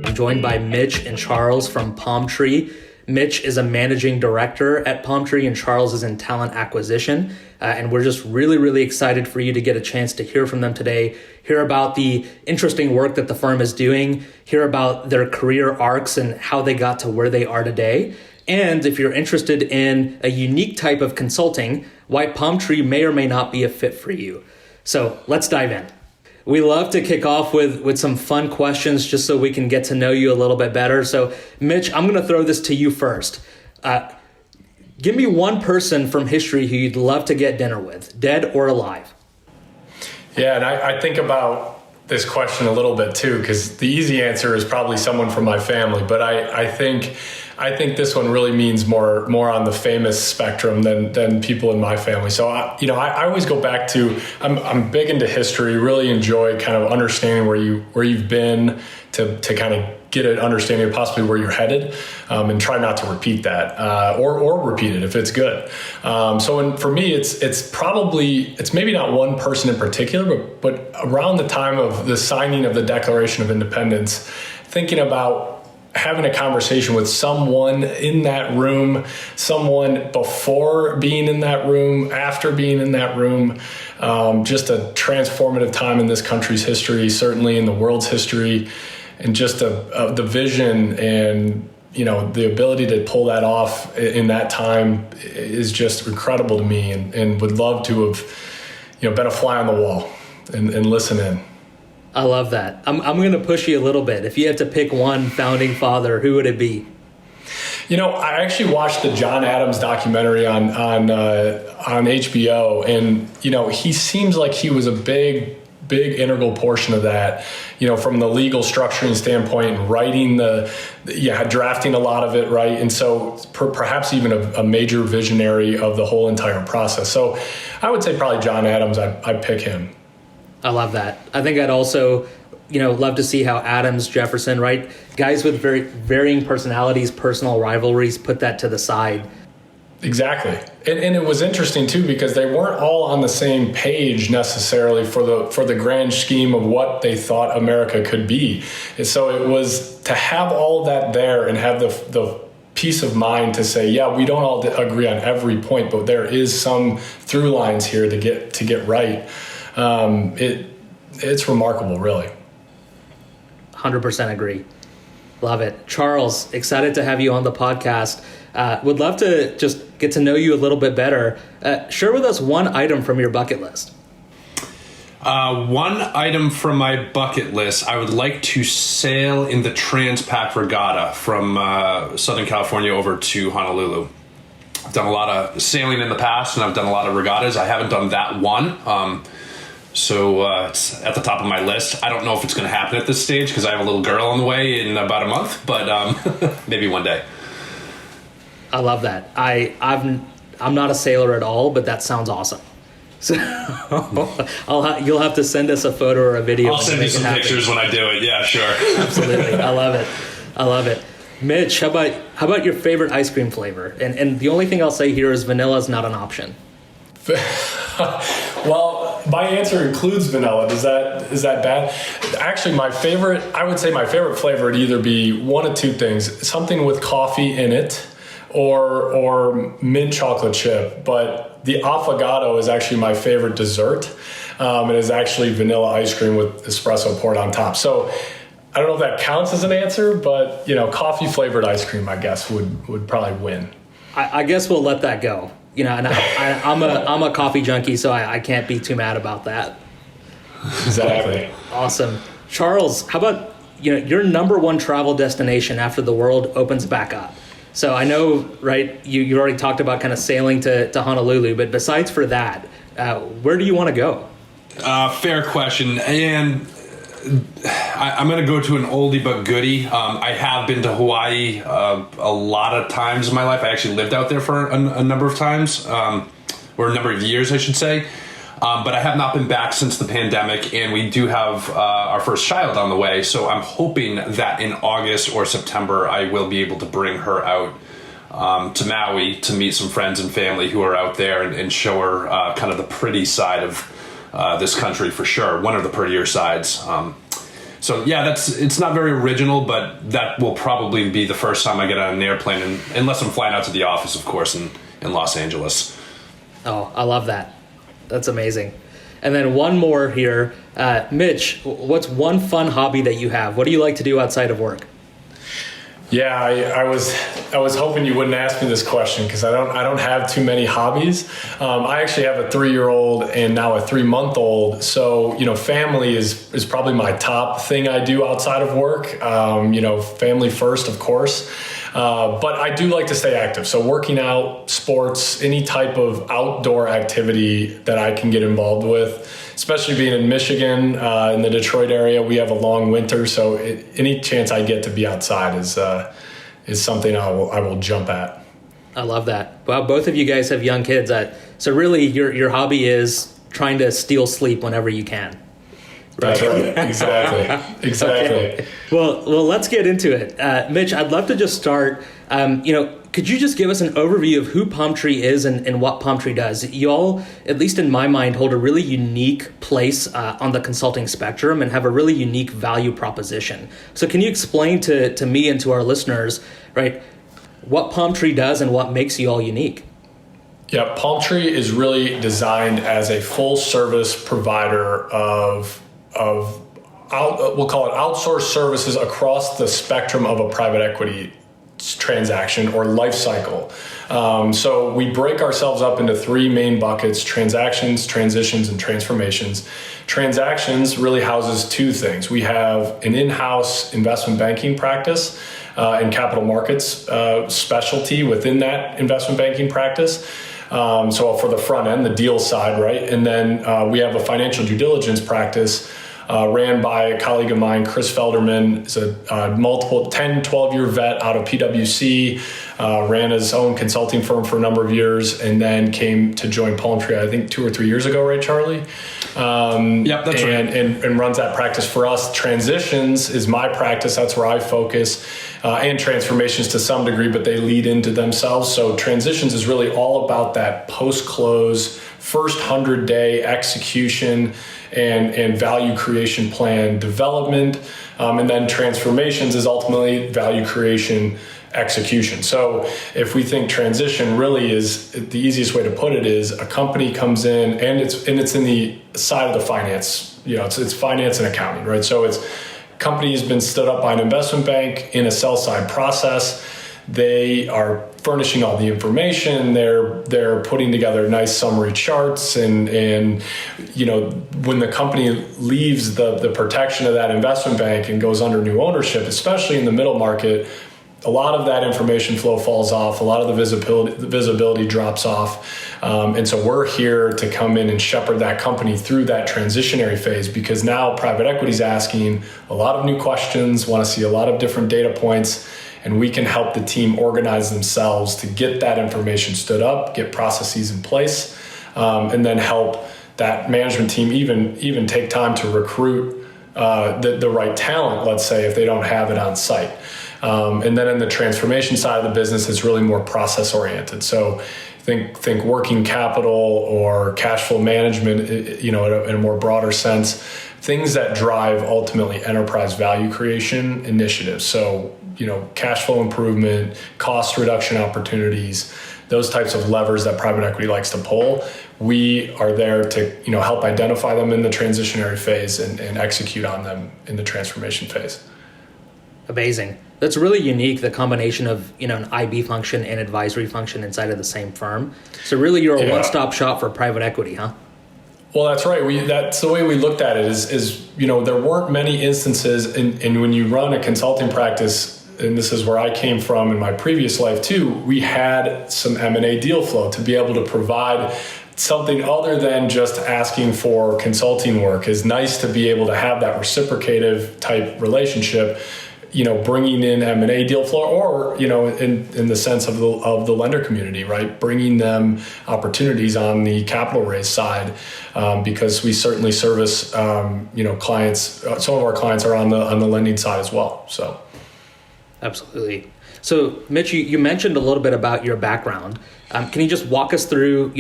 I'm joined by Mitch and Charles from Palm Tree. Mitch is a managing director at Palm Tree, and Charles is in talent acquisition. And we're just really, really excited for you to get a chance to hear from them today, hear about the interesting work that the firm is doing, hear about their career arcs and how they got to where they are today. And if you're interested in a unique type of consulting, why Palm Tree may or may not be a fit for you. So let's dive in. We love to kick off with some fun questions just so we can get to know you a little bit better. So Mitch, I'm going to throw this to you first. Give me one person from history who you'd love to get dinner with, dead or alive. Yeah, and I think about this question a little bit too, because the easy answer is probably someone from my family, but I think this one really means more on the famous spectrum than people in my family. So I always go back to I'm big into history, really enjoy kind of understanding where you've been to kind of get an understanding of possibly where you're headed, and try not to repeat that or repeat it if it's good. For me, it's maybe not one person in particular, but around the time of the signing of the Declaration of Independence, thinking about having a conversation with someone in that room, someone before being in that room, after being in that room, just a transformative time in this country's history, certainly in the world's history, and just the vision and the ability to pull that off in that time is just incredible to me, and would love to have been a fly on the wall and listen in. I love that. I'm going to push you a little bit. If you had to pick one founding father, who would it be? I actually watched the John Adams documentary on HBO, and he seems like he was a big integral portion of that. From the legal structuring standpoint and writing drafting a lot of it, right? And so perhaps even a major visionary of the whole entire process. So I would say probably John Adams. I'd pick him. I love that. I think I'd also, love to see how Adams, Jefferson, right? Guys with very varying personalities, personal rivalries, put that to the side. Exactly. And it was interesting too, because they weren't all on the same page necessarily for the grand scheme of what they thought America could be. And so it was to have all of that there and have the peace of mind to say, yeah, we don't all agree on every point, but there is some through lines here to get right. It's remarkable, really. 100% agree. Love it. Charles, excited to have you on the podcast. Would love to just get to know you a little bit better. Share with us one item from your bucket list. One item from my bucket list, I would like to sail in the Trans-Pac Regatta from Southern California over to Honolulu. I've done a lot of sailing in the past, and I've done a lot of regattas. I haven't done that one. So it's at the top of my list. I don't know if it's going to happen at this stage because I have a little girl on the way in about a month, but maybe one day. I love that. I'm not a sailor at all, but that sounds awesome. So you'll have to send us a photo or a video. I'll send you some pictures when I do it. Yeah, sure. Absolutely. I love it. Mitch, how about your favorite ice cream flavor? And the only thing I'll say here is vanilla is not an option. Well, my answer includes vanilla. Is that bad? Actually, I would say my favorite flavor would either be one of two things: something with coffee in it, or mint chocolate chip. But the affogato is actually my favorite dessert. It is actually vanilla ice cream with espresso poured on top. So I don't know if that counts as an answer, but coffee flavored ice cream, I guess, would probably win. I guess we'll let that go. And I'm a coffee junkie, so I can't be too mad about that. Exactly. Awesome. Charles, how about your number one travel destination after the world opens back up? So I know, right, you already talked about kind of sailing to Honolulu, but besides for that, where do you want to go? Fair question. And I'm going to go to an oldie but goodie. I have been to Hawaii a lot of times in my life. I actually lived out there for a number of times, or a number of years, I should say. But I have not been back since the pandemic, and we do have our first child on the way. So I'm hoping that in August or September, I will be able to bring her out to Maui to meet some friends and family who are out there and show her kind of the pretty side of this country for sure. One of the prettier sides. So yeah, it's not very original, but that will probably be the first time I get on an airplane, unless I'm flying out to the office, of course, in Los Angeles. Oh, I love that. That's amazing. And then one more here. Mitch, what's one fun hobby that you have? What do you like to do outside of work? Yeah, I was hoping you wouldn't ask me this question because I don't have too many hobbies. I actually have a 3-year-old and now a 3-month-old. So, family is probably my top thing I do outside of work. Family first, of course. But I do like to stay active. So working out, sports, any type of outdoor activity that I can get involved with, especially being in Michigan, in the Detroit area, we have a long winter. So any chance I get to be outside is something I will jump at. I love that. Well, both of you guys have young kids. So really your hobby is trying to steal sleep whenever you can. That's right. Exactly. Okay. Well, let's get into it. Mitch, I'd love to just start, could you just give us an overview of who Palmtree is and what Palmtree does? You all, at least in my mind, hold a really unique place on the consulting spectrum and have a really unique value proposition. So can you explain to me and to our listeners, right, what Palmtree does and what makes you all unique? Yeah, Palmtree is really designed as a full service provider of we'll call it outsourced services across the spectrum of a private equity transaction or life cycle. So we break ourselves up into 3 main buckets: transactions, transitions, and transformations. Transactions really houses 2 things. We have an in-house investment banking practice and capital markets specialty within that investment banking practice. So for the front end, the deal side, right? And then we have a financial due diligence practice ran by a colleague of mine, Chris Felderman. Is a multiple 10, 12-year vet out of PwC, ran his own consulting firm for a number of years, and then came to join Palmtree, I think 2 or 3 years ago, right, Charlie? Yep, that's right. And runs that practice for us. Transitions is my practice. That's where I focus. And transformations to some degree, but they lead into themselves. So transitions is really all about that post-close, first 100-day execution and value creation plan development. And then transformations is ultimately value creation execution. So if we think transition really is, the easiest way to put it is a company comes in and it's in the side of the finance, it's finance and accounting, right? So it's company has been stood up by an investment bank in a sell side process. They are furnishing all the information. They're putting together nice summary charts, and when the company leaves the protection of that investment bank and goes under new ownership, especially in the middle market, a lot of that information flow falls off. A lot of the visibility drops off. And so we're here to come in and shepherd that company through that transitionary phase, because now private equity is asking a lot of new questions, want to see a lot of different data points, and we can help the team organize themselves to get that information stood up, get processes in place, and then help that management team even take time to recruit the right talent, let's say, if they don't have it on site. And then in the transformation side of the business, it's really more process oriented. So think working capital or cash flow management, in a more broader sense, things that drive ultimately enterprise value creation initiatives. So, cash flow improvement, cost reduction opportunities, those types of levers that private equity likes to pull. We are there to, help identify them in the transitionary phase and execute on them in the transformation phase. Amazing. That's really unique, the combination of, an IB function and advisory function inside of the same firm. So really you're a one-stop shop for private equity, huh? Well, that's right. That's the way we looked at it is there weren't many instances, and when you run a consulting practice, and this is where I came from in my previous life too, we had some M&A deal flow to be able to provide something other than just asking for consulting work. Is nice to be able to have that reciprocative type relationship, bringing in M&A deal flow, or, in the sense of the lender community, right? Bringing them opportunities on the capital raise side, because we certainly service, clients. Some of our clients are on the lending side as well. So. Absolutely. So Mitch, you mentioned a little bit about your background. Can you just walk us through,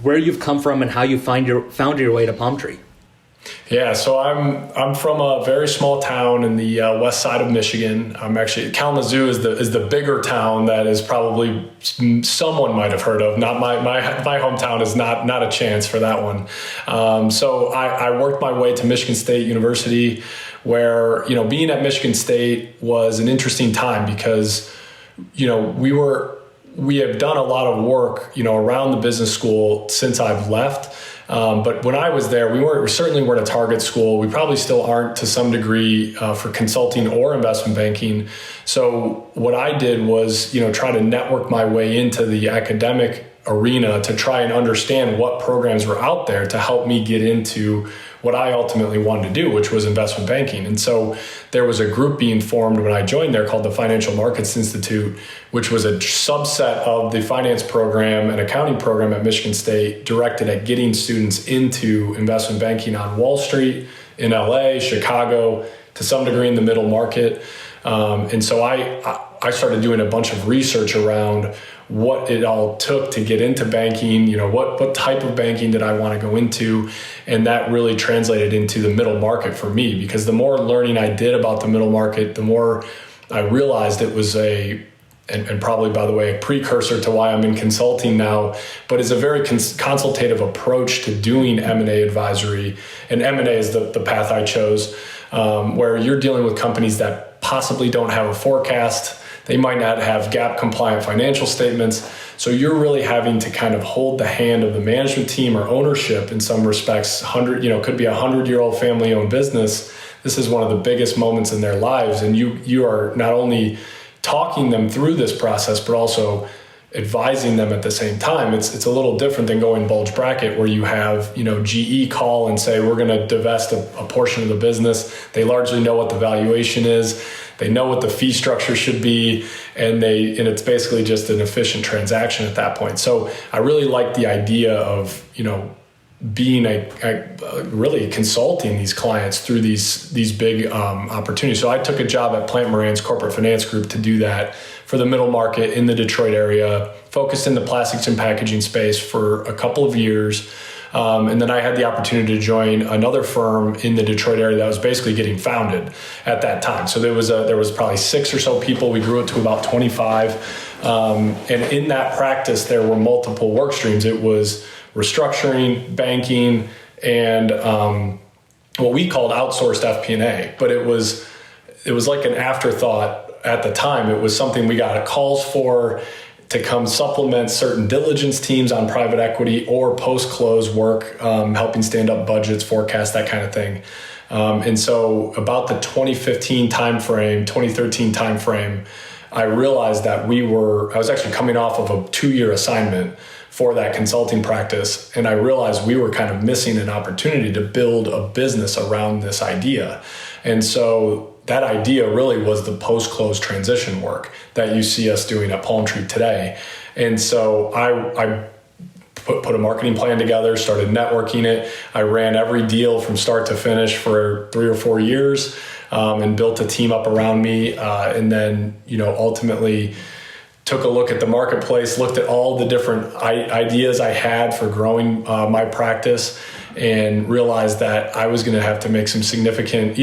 where you've come from and how you found your way to Palm Tree. Yeah, so I'm from a very small town in the west side of Michigan. I'm actually Kalamazoo is the bigger town that is probably someone might have heard of. Not my hometown is not a chance for that one. So I worked my way to Michigan State University, where being at Michigan State was an interesting time because we have done a lot of work around the business school since I've left. But when I was there, we certainly weren't a target school. We probably still aren't to some degree for consulting or investment banking. So what I did was, try to network my way into the academic arena to try and understand what programs were out there to help me get into what I ultimately wanted to do, which was investment banking. And so there was a group being formed when I joined there called the Financial Markets Institute, which was a subset of the finance program and accounting program at Michigan State directed at getting students into investment banking on Wall Street, in LA, Chicago, to some degree in the middle market. And so I started doing a bunch of research around what it all took to get into banking, what type of banking did I want to go into. And that really translated into the middle market for me, because the more learning I did about the middle market, the more I realized it was and probably, by the way, a precursor to why I'm in consulting now, but it's a very consultative approach to doing M&A advisory. And M&A is the path I chose, where you're dealing with companies that possibly don't have a forecast. They might not have GAAP compliant financial statements. So you're really having to kind of hold the hand of the management team or ownership in some respects. Could be a 100-year-old family owned business. This is one of the biggest moments in their lives. And you are not only talking them through this process, but also advising them at the same time. It's a little different than going bulge bracket, where you have, GE call and say, we're going to divest a portion of the business. They largely know what the valuation is. They know what the fee structure should be, and it's basically just an efficient transaction at that point. So I really like the idea of, being really consulting these clients through these big opportunities. So I took a job at Plant Moran's corporate finance group to do that for the middle market in the Detroit area, focused in the plastics and packaging space for a couple of years. And then I had the opportunity to join another firm in the Detroit area that was basically getting founded at that time. So there was probably 6 or so people. We grew it to about 25. And in that practice, there were multiple work streams. It was restructuring, banking, and what we called outsourced FP&A. But it was like an afterthought at the time. It was something we got calls for to come supplement certain diligence teams on private equity or post-close work, helping stand up budgets, forecasts, that kind of thing. And so about the 2013 timeframe, I realized that I was actually coming off of a 2-year assignment for that consulting practice. And I realized we were kind of missing an opportunity to build a business around this idea. And so that idea really was the post-close transition work that you see us doing at Palm Tree today. And so I put a marketing plan together, started networking it. I ran every deal from start to finish for 3 or 4 years, and built a team up around me. And then, ultimately took a look at the marketplace, looked at all the different ideas I had for growing my practice, and realized that I was going to have to make some significant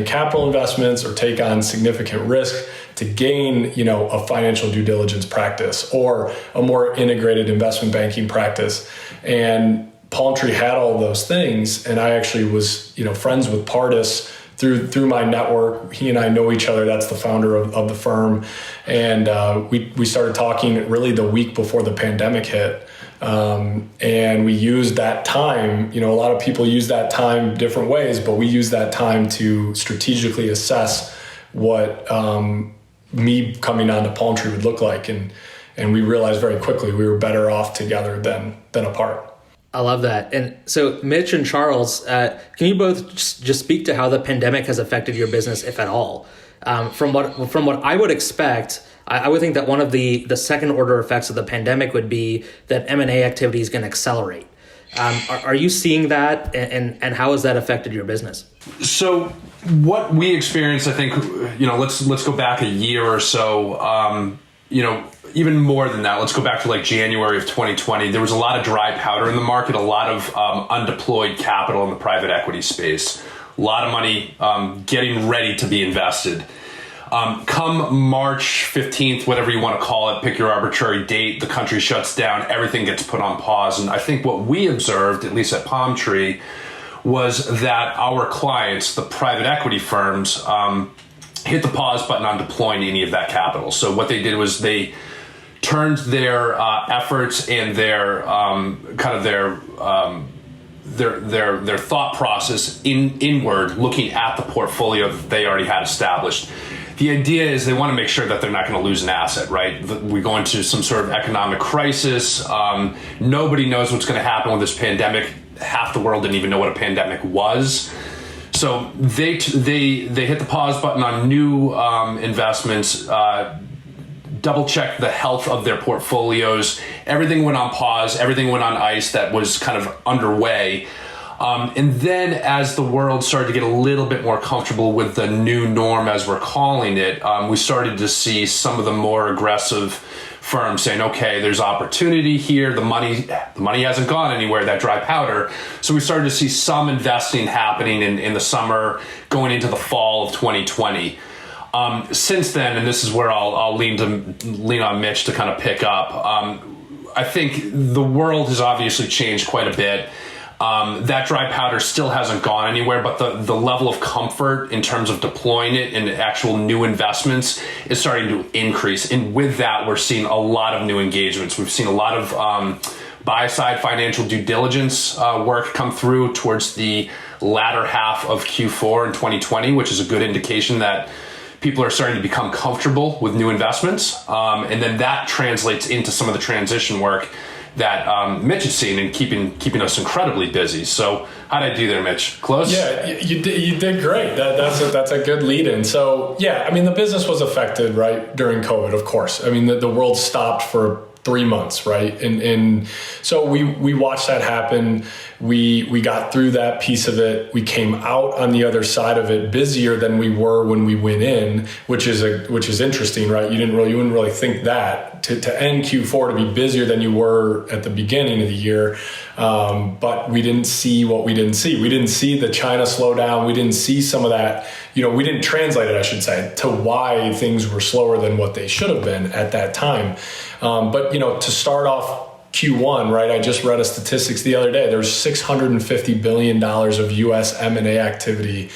capital investments or take on significant risk to gain, a financial due diligence practice or a more integrated investment banking practice. And Palm Tree had all those things. And I actually was, friends with Pardis through my network. He and I know each other. That's the founder of the firm. And we started talking really the week before the pandemic hit. And we used that time, a lot of people use that time different ways, but we used that time to strategically assess what me coming on to Palm Tree would look like. And we realized very quickly we were better off together than apart. I love that. And so Mitch and Charles, can you both just speak to how the pandemic has affected your business, if at all? From what I would expect, I would think that one of the second order effects of the pandemic would be that M&A activity is going to accelerate. Are you seeing that, and how has that affected your business? So what we experienced, I think, let's go back a year or so. even more than that, let's go back to like January of 2020. There was a lot of dry powder in the market, a lot of undeployed capital in the private equity space, a lot of money getting ready to be invested. Come March 15th, whatever you want to call it, pick your arbitrary date, the country shuts down, everything gets put on pause. And I think what we observed, at least at Palm Tree, was that our clients, the private equity firms, hit the pause button on deploying any of that capital. So what they did was they turned their efforts and their their thought process inward, looking at the portfolio that they already had established. The idea is they want to make sure that they're not going to lose an asset, right? We go into some sort of economic crisis. Nobody knows what's going to happen with this pandemic. Half the world didn't even know what a pandemic was. So they hit the pause button on new investments, double checked the health of their portfolios. Everything went on pause. Everything went on ice that was kind of underway. And then as the world started to get a little bit more comfortable with the new norm, as we're calling it, we started to see some of the more aggressive firms saying, okay, there's opportunity here. The money hasn't gone anywhere, that dry powder. So we started to see some investing happening in the summer, going into the fall of 2020. Since then, and this is where I'll lean on Mitch to kind of pick up, I think the world has obviously changed quite a bit. That dry powder still hasn't gone anywhere, but the level of comfort in terms of deploying it in actual new investments is starting to increase. And with that, we're seeing a lot of new engagements. We've seen a lot of buy-side financial due diligence work come through towards the latter half of Q4 in 2020, which is a good indication that people are starting to become comfortable with new investments. And then that translates into some of the transition work that Mitch has seen and keeping us incredibly busy. So how did I do there, Mitch? Close? Yeah, you did great. That's a good lead in. So yeah, I mean, the business was affected, right, during COVID, of course. I mean, the world stopped for 3 months, right? And so we watched that happen. We got through that piece of it. We came out on the other side of it busier than we were when we went in, which is interesting, right? You wouldn't really think that to end Q4 to be busier than you were at the beginning of the year. But we didn't see what we didn't see. We didn't see the China slowdown. We didn't see some of that. We didn't translate it, I should say, to why things were slower than what they should have been at that time. But to start off Q1, right? I just read a statistics the other day. There's $650 billion of U.S. M&A activity.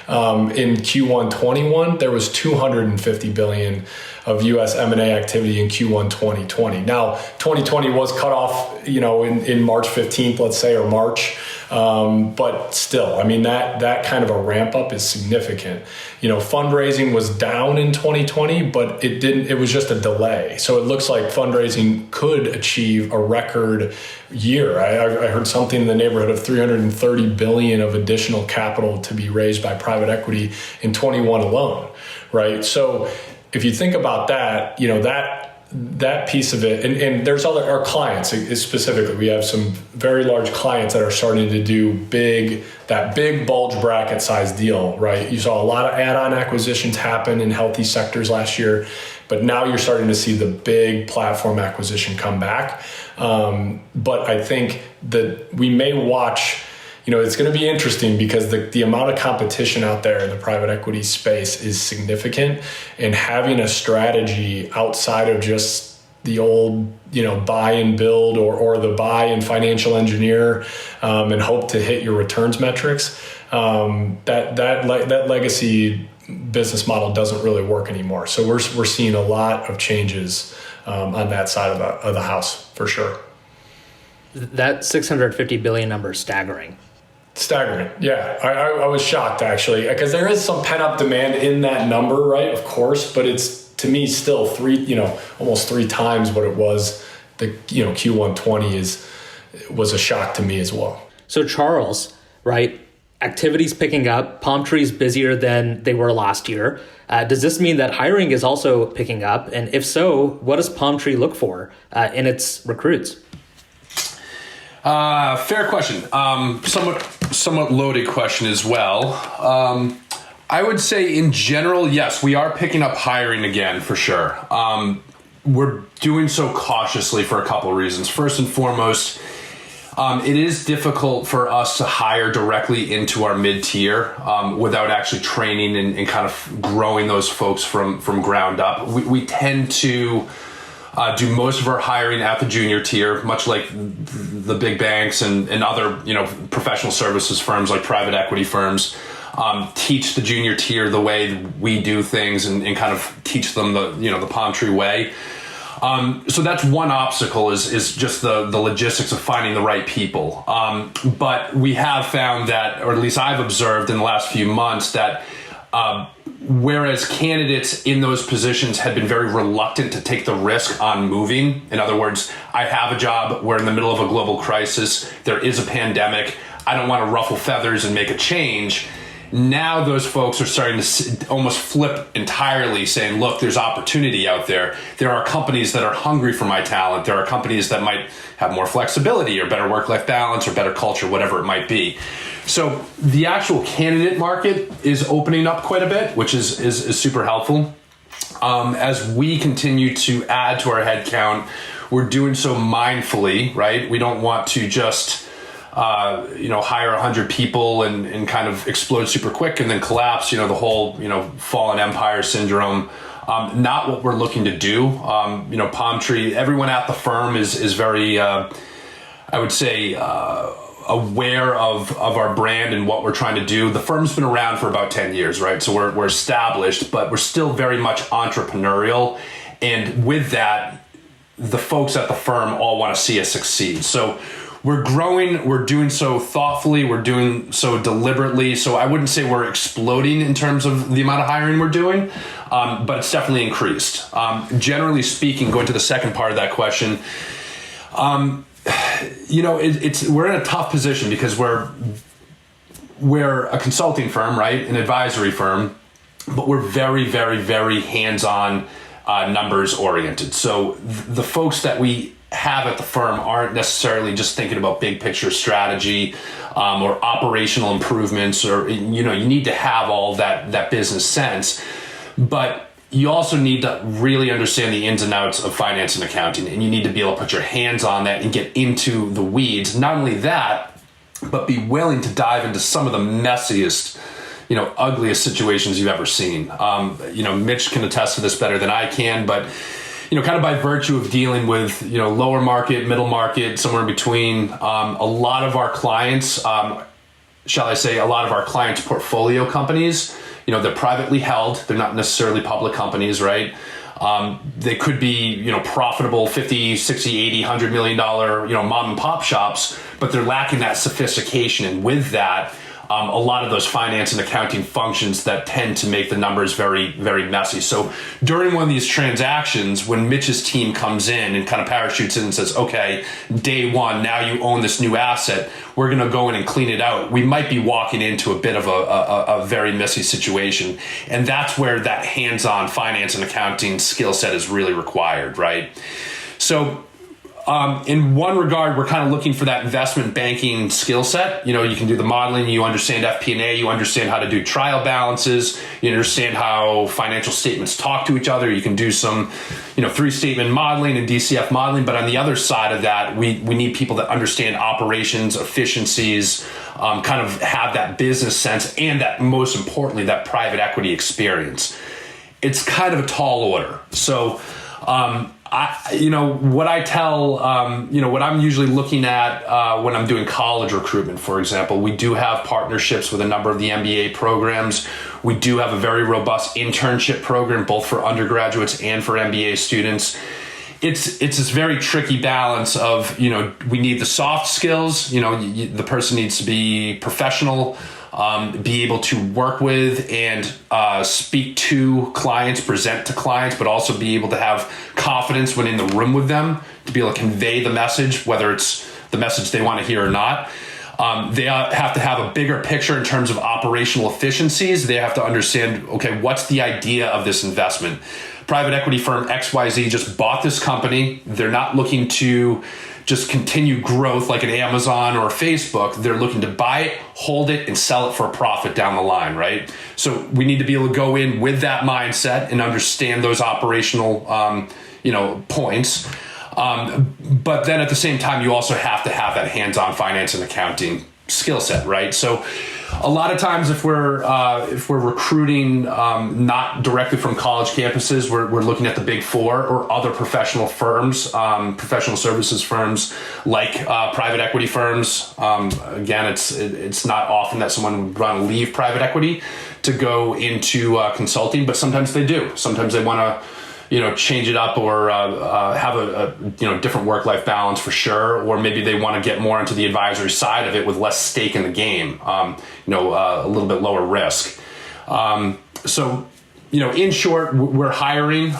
In Q1 21, there was $250 billion of U.S. M&A activity in Q1 2020. Now, 2020 was cut off, in March 15th, let's say, or March. But still, I mean, that kind of a ramp up is significant. Fundraising was down in 2020, but it was just a delay. So it looks like fundraising could achieve a record year. I heard something in the neighborhood of $330 billion of additional capital to be raised by private equity in 21 alone, right? So if you think about that, that piece of it, and there's our clients specifically. We have some very large clients that are starting to do that big bulge bracket size deal, right? You saw a lot of add-on acquisitions happen in healthy sectors last year, but now you're starting to see the big platform acquisition come back. But I think that we may watch. It's going to be interesting because the amount of competition out there in the private equity space is significant, and having a strategy outside of just the old, buy and build or the buy and financial engineer and hope to hit your returns metrics, that legacy business model doesn't really work anymore. So we're seeing a lot of changes on that side of the house for sure. That 650 billion number is staggering. Staggering. Yeah. I was shocked actually, because there is some pent up demand in that number, right? Of course, but it's to me still almost 3 times what it was. The Q1 20 was a shock to me as well. So Charles, right? Activity's picking up. Palm Tree's busier than they were last year. Does this mean that hiring is also picking up? And if so, what does Palm Tree look for in its recruits? Fair question. Somewhat loaded question as well. I would say in general, yes, we are picking up hiring again for sure. we're doing so cautiously for a couple of reasons. First and foremost, it is difficult for us to hire directly into our mid-tier without actually training and kind of growing those folks from ground up. We tend to do most of our hiring at the junior tier, much like the big banks and other professional services firms like private equity firms. Teach the junior tier the way we do things and kind of teach them the Palm Tree way. So that's one obstacle is just the logistics of finding the right people. But we have found that, or at least I've observed in the last few months, that whereas candidates in those positions had been very reluctant to take the risk on moving, in other words, I have a job, we're in the middle of a global crisis, there is a pandemic, I don't want to ruffle feathers and make a change. Now those folks are starting to almost flip entirely, saying, look, there's opportunity out there. There are companies that are hungry for my talent. There are companies that might have more flexibility or better work-life balance or better culture, whatever it might be. So the actual candidate market is opening up quite a bit, which is super helpful. As we continue to add to our headcount, we're doing so mindfully, right? We don't want to just hire 100 people and kind of explode super quick and then collapse, the whole, fallen empire syndrome. Not what we're looking to do. Palm Tree, everyone at the firm is very, I would say, aware of our brand and what we're trying to do. The firm's been around for about 10 years, right? So we're established, but we're still very much entrepreneurial. And with that, the folks at the firm all want to see us succeed. So we're growing, we're doing so thoughtfully, we're doing so deliberately. So I wouldn't say we're exploding in terms of the amount of hiring we're doing, but it's definitely increased. Generally speaking, going to the second part of that question, we're in a tough position because we're a consulting firm, right? An advisory firm, but we're very, very, very hands-on, numbers oriented. So the folks that we have at the firm aren't necessarily just thinking about big picture strategy or operational improvements, or you need to have all that business sense, but you also need to really understand the ins and outs of finance and accounting, and you need to be able to put your hands on that and get into the weeds. Not only that, but be willing to dive into some of the messiest, ugliest situations you've ever seen. Mitch can attest to this better than I can, but kind of by virtue of dealing with, lower market, middle market, somewhere in between, a lot of our clients, shall I say, a lot of our clients' portfolio companies, they're privately held. They're not necessarily public companies, right? They could be, profitable 50, 60, 80, $100 million, mom and pop shops, but they're lacking that sophistication. And with that, a lot of those finance and accounting functions that tend to make the numbers very, very messy. So during one of these transactions, when Mitch's team comes in and kind of parachutes in and says, okay, day one, now you own this new asset, we're going to go in and clean it out, we might be walking into a bit of a very messy situation. And that's where that hands-on finance and accounting skill set is really required, right? So in one regard, we're kind of looking for that investment banking skill set. You can do the modeling, you understand FP&A, you understand how to do trial balances, you understand how financial statements talk to each other. You can do some, three-statement modeling and DCF modeling. But on the other side of that, we need people that understand operations, efficiencies, kind of have that business sense, and that, most importantly, that private equity experience. It's kind of a tall order. So, what I tell, what I'm usually looking at when I'm doing college recruitment, for example, we do have partnerships with a number of the MBA programs. We do have a very robust internship program, both for undergraduates and for MBA students. It's this very tricky balance of, we need the soft skills, the person needs to be professional, be able to work with and speak to clients, present to clients, but also be able to have confidence when in the room with them to be able to convey the message, whether it's the message they want to hear or not. They have to have a bigger picture in terms of operational efficiencies. They have to understand, okay, what's the idea of this investment? Private equity firm XYZ just bought this company. They're not looking to just continue growth like an Amazon or a Facebook. They're looking to buy it, hold it, and sell it for a profit down the line, right? So we need to be able to go in with that mindset and understand those operational, points. But then at the same time, you also have to have that hands-on finance and accounting skill set, right? So a lot of times if we're recruiting not directly from college campuses, we're looking at the Big Four or other professional firms, professional services firms like private equity firms. Again, it's not often that someone would want to leave private equity to go into consulting, but sometimes they do. Sometimes they want to change it up or have a different work-life balance for sure, or maybe they want to get more into the advisory side of it with less stake in the game, a little bit lower risk. So, in short, we're hiring.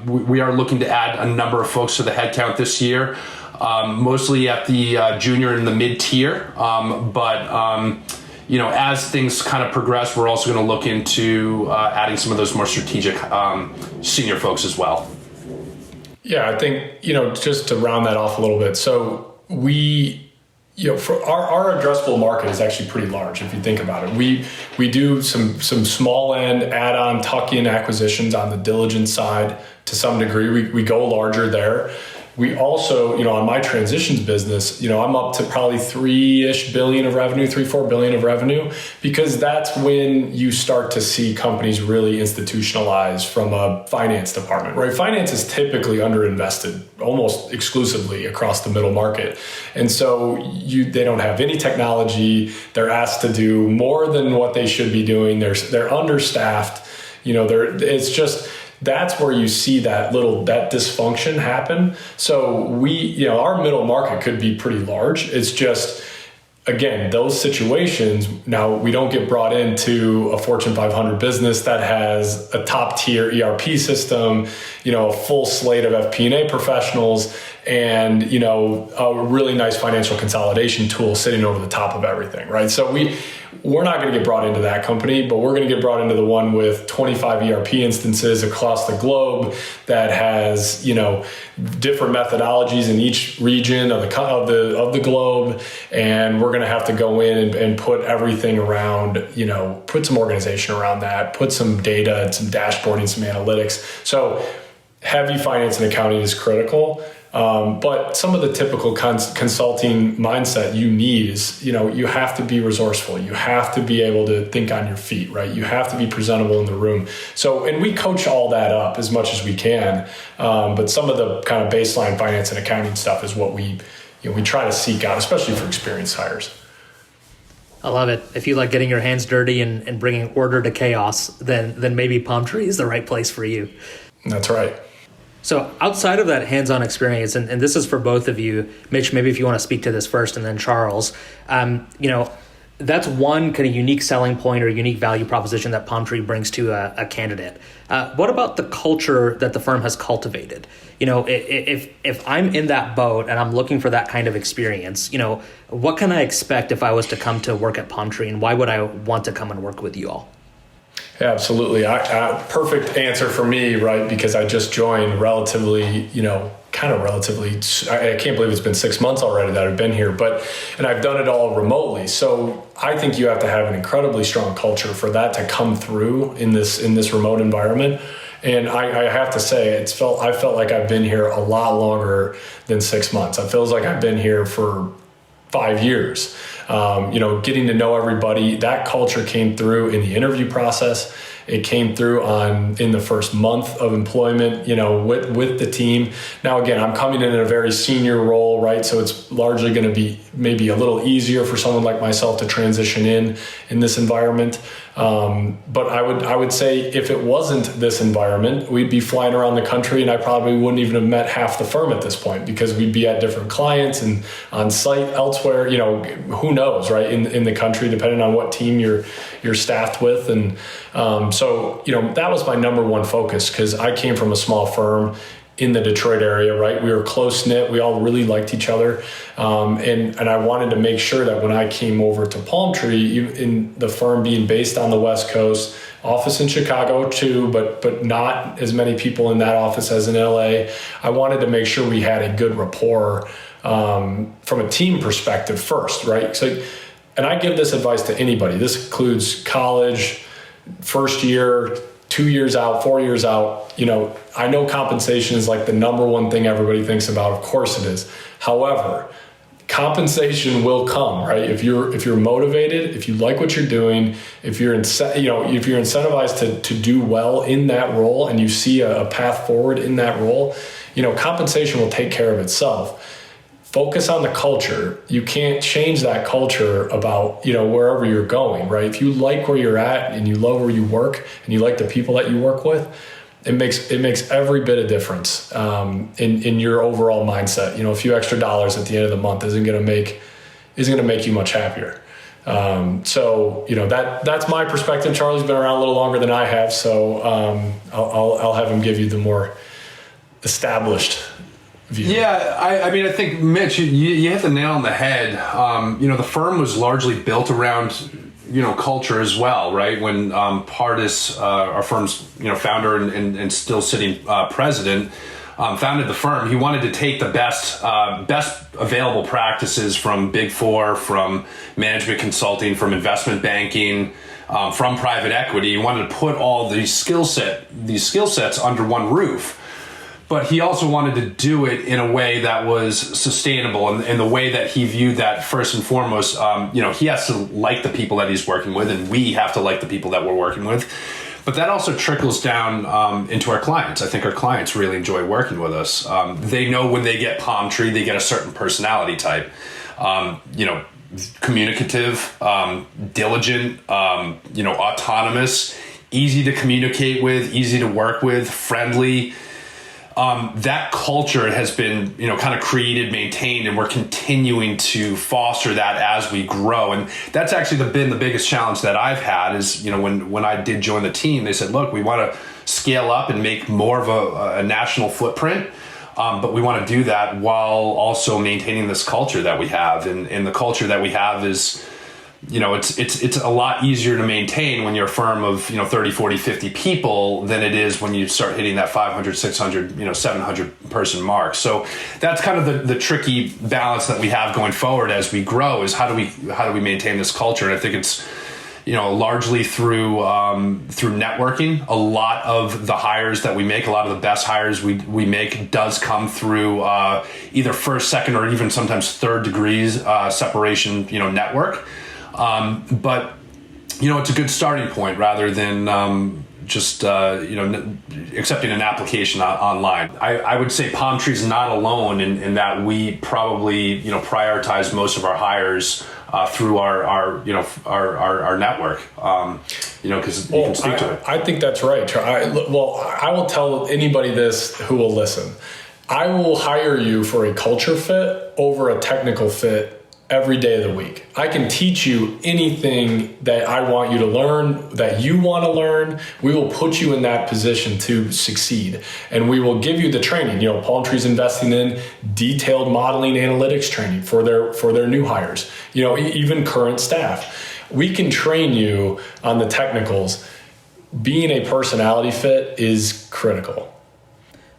We are looking to add a number of folks to the headcount this year, mostly at the junior and the mid-tier, but as things kind of progress, we're also going to look into adding some of those more strategic senior folks as well. Yeah, I think, just to round that off a little bit. So we, for our addressable market is actually pretty large if you think about it. We do some small end add-on tuck-in acquisitions on the diligence side to some degree. We go larger there. We also, on my transitions business, I'm up to probably $3 billion of revenue, $4 billion of revenue, because that's when you start to see companies really institutionalize from a finance department, right? Finance is typically underinvested almost exclusively across the middle market. And so they don't have any technology. They're asked to do more than what they should be doing. They're understaffed. It's just, that's where you see that dysfunction happen. So our middle market could be pretty large. It's just, again, those situations, now we don't get brought into a Fortune 500 business that has a top tier ERP system, a full slate of FP&A professionals, and, a really nice financial consolidation tool sitting over the top of everything, right? So we're not going to get brought into that company, but we're going to get brought into the one with 25 ERP instances across the globe that has, different methodologies in each region of the globe. And we're going to have to go in and put everything around, put some organization around that, put some data and some dashboarding, some analytics. So heavy finance and accounting is critical. But some of the typical consulting mindset you need is, you have to be resourceful. You have to be able to think on your feet, right? You have to be presentable in the room. So, and we coach all that up as much as we can. But some of the kind of baseline finance and accounting stuff is what we try to seek out, especially for experienced hires. I love it. If you like getting your hands dirty and bringing order to chaos, then maybe Palm Tree is the right place for you. That's right. So outside of that hands-on experience, and this is for both of you, Mitch, maybe if you want to speak to this first, and then Charles, that's one kind of unique selling point or unique value proposition that Palm Tree brings to a candidate. What about the culture that the firm has cultivated? If I'm in that boat and I'm looking for that kind of experience, what can I expect if I was to come to work at Palm Tree, and why would I want to come and work with you all? Yeah, absolutely. Perfect answer for me, right? Because I just joined relatively, I can't believe it's been 6 months already that I've been here, and I've done it all remotely. So I think you have to have an incredibly strong culture for that to come through in this remote environment. And I have to say, I felt like I've been here a lot longer than 6 months. It feels like I've been here for 5 years. Getting to know everybody. That culture came through in the interview process. It came through in the first month of employment, with the team. Now, again, I'm coming in a very senior role, right? So it's largely going to be maybe a little easier for someone like myself to transition in this environment. But I would say if it wasn't this environment, we'd be flying around the country, and I probably wouldn't even have met half the firm at this point, because we'd be at different clients and on site elsewhere. Who knows, right? In the country, depending on what team you're staffed with, and so that was my number one focus, because I came from a small firm. in the Detroit area, right? We were close knit. We all really liked each other. And I wanted to make sure that when I came over to Palm Tree, in the firm being based on the West Coast, office in Chicago too, but not as many people in that office as in LA. I wanted to make sure we had a good rapport from a team perspective first, right? So, and I give this advice to anybody. This includes college, first year, 2 years out, 4 years out. I know compensation is like the number one thing everybody thinks about. Of course it is. However, compensation will come, right? If you're motivated, if you like what you're doing, if you're incentivized to do well in that role, and you see a path forward in that role, compensation will take care of itself. Focus on the culture. You can't change that culture about, wherever you're going, right? If you like where you're at and you love where you work and you like the people that you work with, it makes every bit of difference in your overall mindset. A few extra dollars at the end of the month isn't going to make you much happier. That's my perspective. Charlie's been around a little longer than I have, so I'll have him give you the more established view. Yeah, I think, Mitch, you hit the nail on the head. The firm was largely built around culture as well, right? When Pardis, our firm's founder and still sitting president, founded the firm, he wanted to take the best available practices from Big Four, from management consulting, from investment banking, from private equity. He wanted to put all these skill sets under one roof. But he also wanted to do it in a way that was sustainable, and the way that he viewed that, first and foremost, he has to like the people that he's working with, and we have to like the people that we're working with. But that also trickles down into our clients. I think our clients really enjoy working with us. They know when they get Palm Tree, they get a certain personality type. Communicative, diligent, autonomous, easy to communicate with, easy to work with, friendly. That culture has been, kind of created, maintained, and we're continuing to foster that as we grow. And that's actually been the biggest challenge that I've had is, when I did join the team, they said, look, we want to scale up and make more of a national footprint. But we want to do that while also maintaining this culture that we have. And the culture that we have is, it's a lot easier to maintain when you're a firm of, 30, 40, 50 people than it is when you start hitting that 500, 600, 700 person mark. So that's kind of the tricky balance that we have going forward as we grow is how do we maintain this culture? And I think it's, largely through networking. A lot of the hires that we make, a lot of the best hires we make does come through either first, second, or even sometimes third degrees separation, network. But it's a good starting point rather than just accepting an application online. I would say Palm Tree's not alone in that we probably prioritize most of our hires through our network. Because you can speak to it. I think that's right. I will tell anybody this who will listen. I will hire you for a culture fit over a technical fit every day of the week. I can teach you anything that I want you to learn, that you want to learn. We will put you in that position to succeed. And we will give you the training. Palm Tree's investing in detailed modeling analytics training for their new hires, even current staff. We can train you on the technicals. Being a personality fit is critical.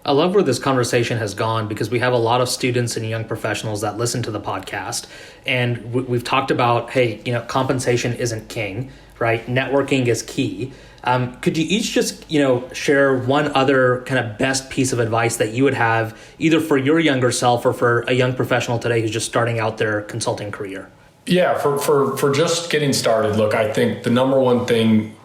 I love where this conversation has gone because we have a lot of students and young professionals that listen to the podcast, and we've talked about, hey, compensation isn't king, right? Networking is key. Could you each just, share one other kind of best piece of advice that you would have either for your younger self or for a young professional today who's just starting out their consulting career? Yeah, for just getting started, look, I think the number one thing,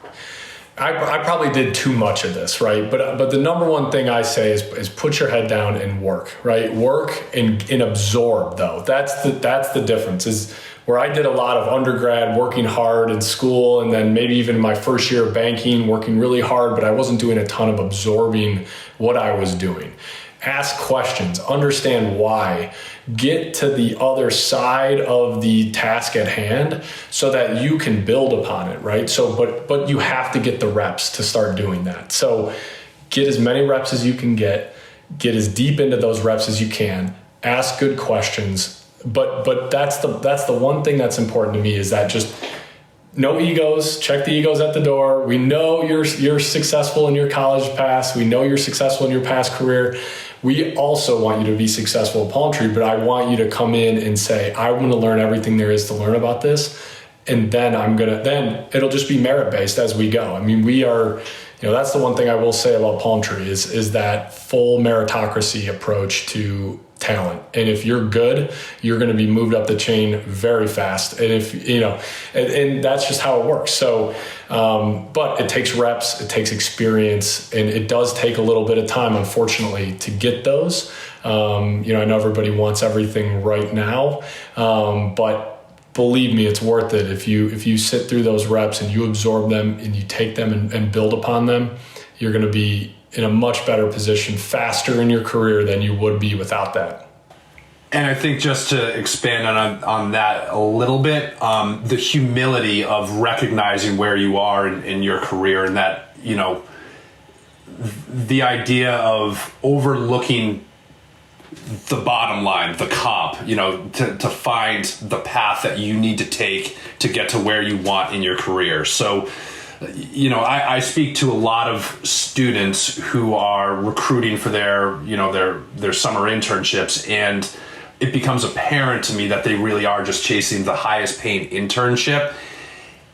I probably did too much of this, right? But the number one thing I say is put your head down and work, right? Work and absorb, though. That's the difference. Is where I did a lot of undergrad, working hard in school, and then maybe even my first year of banking, working really hard, but I wasn't doing a ton of absorbing what I was doing. Ask questions, understand why, get to the other side of the task at hand so that you can build upon it, right? So, but you have to get the reps to start doing that. So get as many reps as you can get get as deep into those reps as you can, ask good questions. But that's the one thing that's important to me, is that just no egos, check the egos at the door. We know you're successful in your college past. We know you're successful in your past career. We also want you to be successful at Palm Tree, but I want you to come in and say, I want to learn everything there is to learn about this. And then then it'll just be merit-based as we go. I mean, we are, that's the one thing I will say about Palm Tree is that full meritocracy approach to talent. And if you're good, you're going to be moved up the chain very fast. And if, and that's just how it works. So, but it takes reps, it takes experience, and it does take a little bit of time, unfortunately, to get those. I know everybody wants everything right now, but believe me, it's worth it. If you sit through those reps and you absorb them and you take them and build upon them, you're going to be in a much better position faster in your career than you would be without that. And I think just to expand on that a little bit, the humility of recognizing where you are in your career, and that, the idea of overlooking the bottom line, the comp, to find the path that you need to take to get to where you want in your career. So, I speak to a lot of students who are recruiting for their summer internships, and it becomes apparent to me that they really are just chasing the highest paying internship.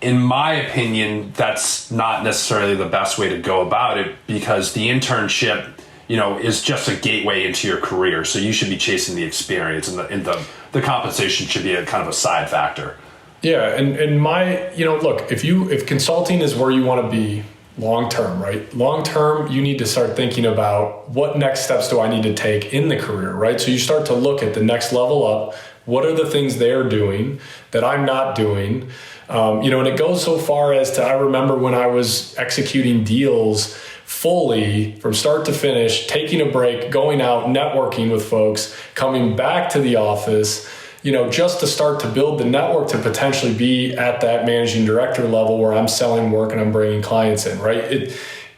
In my opinion, that's not necessarily the best way to go about it, because the internship, is just a gateway into your career. So you should be chasing the experience, and the compensation should be a kind of a side factor. Yeah, and my, look, if consulting is where you want to be long term, right? Long term, you need to start thinking about what next steps do I need to take in the career, right? So you start to look at the next level up. What are the things they're doing that I'm not doing? And it goes so far as to, I remember when I was executing deals fully from start to finish, taking a break, going out, networking with folks, coming back to the office, just to start to build the network to potentially be at that managing director level where I'm selling work and I'm bringing clients in, right?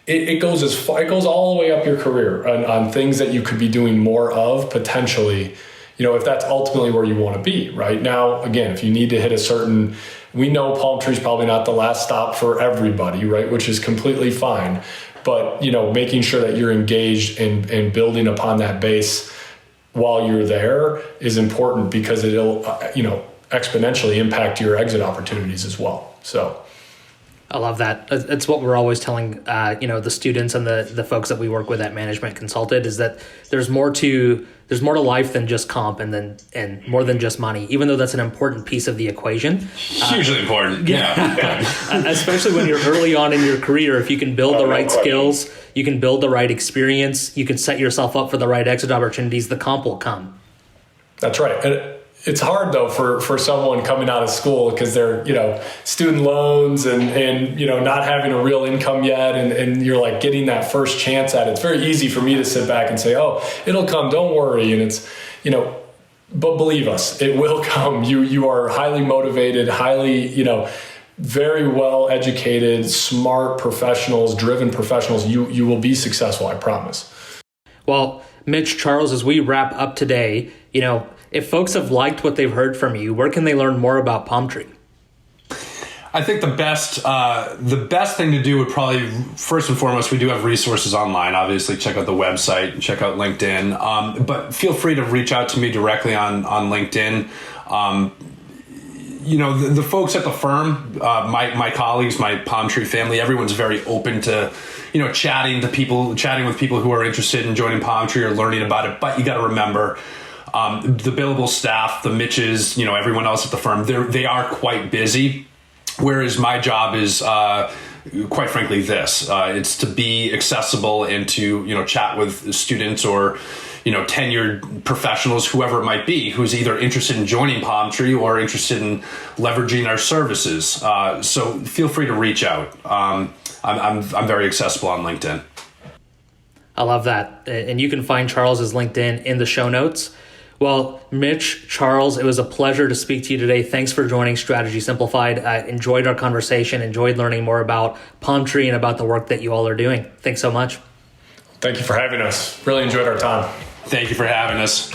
It goes it goes all the way up your career on things that you could be doing more of potentially, if that's ultimately where you want to be. Right now, again, if you need to hit we know Palm Tree's probably not the last stop for everybody, right? Which is completely fine. But, making sure that you're engaged and building upon that base while you're there is important, because it'll, exponentially impact your exit opportunities as well. So I love that. It's what we're always telling, the students and the folks that we work with at Management Consulted, is that there's more to life than just comp and more than just money, even though that's an important piece of the equation. Hugely important. Yeah. Especially when you're early on in your career, if you can build the right skills, you can build the right experience, you can set yourself up for the right exit opportunities, the comp will come. That's right. And it's hard though for someone coming out of school, because they're, student loans and not having a real income yet. And you're like getting that first chance at it. It's very easy for me to sit back and say, oh, it'll come, don't worry. And it's, but believe us, it will come. You are highly motivated, highly, very well educated, smart professionals, driven professionals. You will be successful. I promise. Well, Mitch, Charles, as we wrap up today, if folks have liked what they've heard from you, where can they learn more about Palm Tree? I think the best thing to do would probably, first and foremost, we do have resources online. Obviously, check out the website, check out LinkedIn. But feel free to reach out to me directly on LinkedIn. The folks at the firm, my colleagues, my Palm Tree family, everyone's very open to, chatting with people who are interested in joining Palm Tree or learning about it. But you got to remember, the billable staff, the Mitchs, everyone else at the firm, they are quite busy. Whereas my job is, quite frankly, this. It's to be accessible and to, chat with students or, tenured professionals, whoever it might be, who's either interested in joining Palm Tree or interested in leveraging our services. So feel free to reach out. I'm very accessible on LinkedIn. I love that. And you can find Charles's LinkedIn in the show notes. Well, Mitch, Charles, it was a pleasure to speak to you today. Thanks for joining Strategy Simplified. I enjoyed our conversation, enjoyed learning more about Palm Tree and about the work that you all are doing. Thanks so much. Thank you for having us. Really enjoyed our time. Thank you for having us.